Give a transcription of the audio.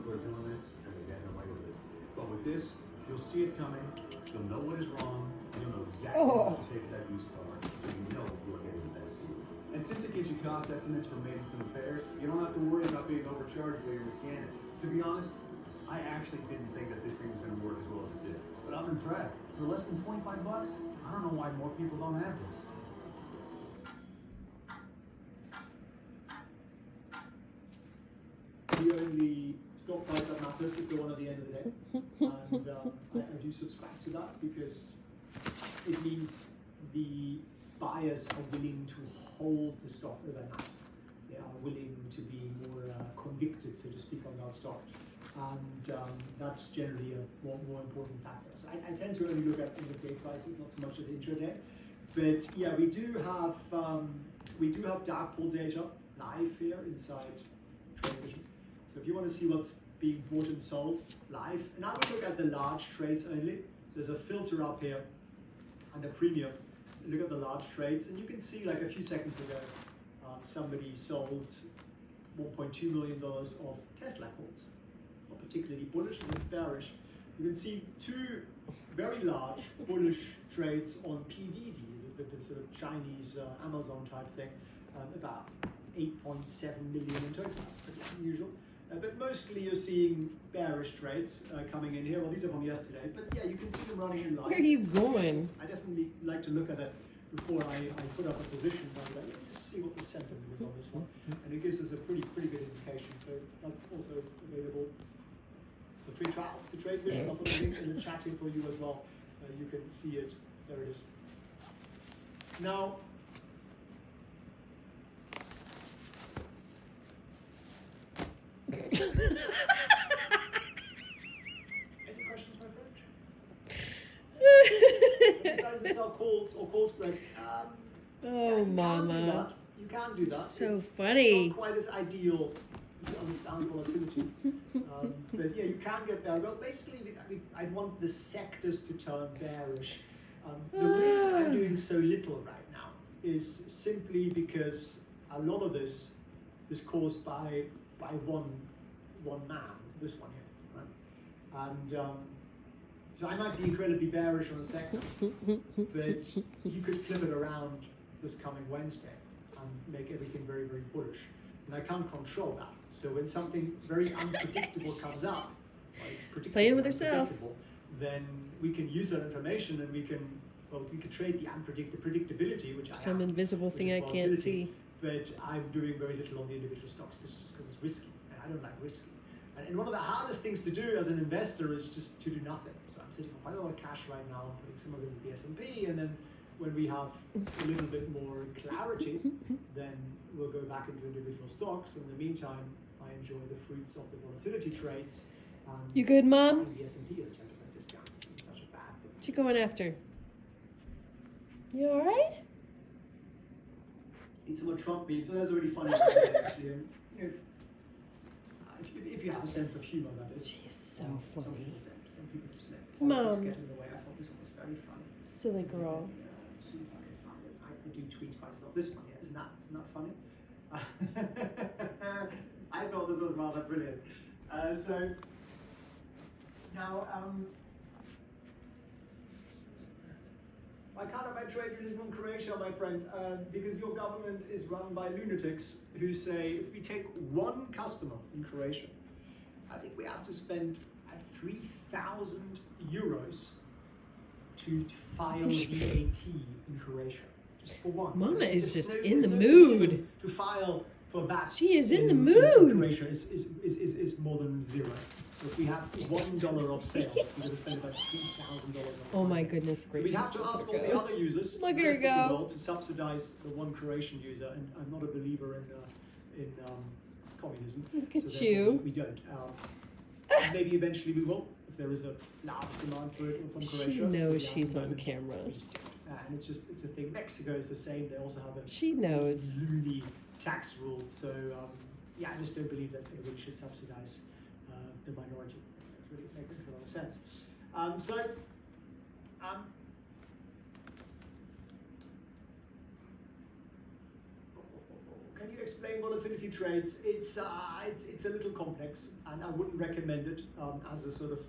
people are doing this and they're getting away with it. But with this, you'll see it coming, you'll know what is wrong, and you'll know exactly how much to pay for that used car, so you know you are getting the best deal. And since it gives you cost estimates for maintenance and repairs, you don't have to worry about being overcharged by your mechanic. To be honest, I actually didn't think that this thing was going to work as well as it did. But I'm impressed. For less than 25 bucks, I don't know why more people don't have this. The only stock price that matters is the one at the end of the day. And I do subscribe to that because it means the buyers are willing to hold the stock overnight. They are willing to be more convicted, so to speak, on that stock. And that's generally a more important factor. So I tend to only look at end-of-day prices, not so much at intraday. But yeah, we do have dark pool data live here inside TradeVision. So if you want to see what's being bought and sold live, and I will look at the large trades only. So there's a filter up here and the premium. Look at the large trades, and you can see like a few seconds ago, somebody sold $1.2 million of Tesla calls. Not particularly bullish, but it's bearish. You can see two very large bullish trades on PDD, the sort of Chinese Amazon type thing, about 8.7 million in total. That's pretty unusual. But mostly you're seeing bearish trades coming in here. Well, these are from yesterday, but yeah, you can see them running in line. Where are you going? I definitely like to look at it before I put up a position. But let me just see what the sentiment is on this one, and it gives us a pretty good indication. So that's also available. So free trial to TradeVision. I'll put a link in the chat here for you as well. You can see it. There it is. Now. Any questions, my friend? Decided to sell calls or call spreads. Oh, Mama. You can do that. So it's funny. Not quite as ideal if you understand volatility. But yeah, you can get there. Well, basically, I want the sectors to turn bearish. The reason I'm doing so little right now is simply because a lot of this is caused by one man, this one here, right? And so I might be incredibly bearish on a sector, but you could flip it around this coming Wednesday and make everything very, very bullish. And I can't control that. So when something very unpredictable comes up, it's predictable, playing with herself, then we can use that information and we can trade the predictability, which some invisible thing I can't see. But I'm doing very little on the individual stocks just because it's risky, and I don't like risky. And one of the hardest things to do as an investor is just to do nothing. So I'm sitting on quite a lot of cash right now. I'm putting some of it into the S&P, and then when we have a little bit more clarity, then we'll go back into individual stocks. In the meantime, I enjoy the fruits of the volatility trades. You good, Mom? The S&P at 10% discount. It's such a bad thing. What you going after? You all right? Need some more Trump memes. So that's already funny. Actually, if you have a sense of humor, that is. She is so funny. Some people don't. Some people just let politics Mom. get in the way. I thought this one was very funny. Silly girl. See if I can find it. I do tweet quite a lot. This one, yeah, isn't that funny? I thought this was rather brilliant. So now, I can't have my trade religion on Croatia, my friend, because your government is run by lunatics who say if we take one customer in Croatia, I think we have to spend 3,000 euros to file VAT in Croatia, just for one. Mama is just in the no mood. To file for that. She is in the In mood. Croatia is more than zero. So if we have $1 of sales, we're going to spend about $3,000 on. Oh my goodness So we have to ask all the other users Look at the her rest of the go. world to subsidize the one Croatian user, and I'm not a believer in communism. Look at so you. We don't. Maybe eventually we will, if there is a large demand for it from Croatia. She knows But she's at the on moment, camera. we just don't. And it's a thing. Mexico is the same. They also have a She knows. loony tax rules. So yeah, I just don't believe that they really should subsidize the minority. It makes a lot of sense. Can explain volatility trades, it's a little complex, and I wouldn't recommend it as a sort of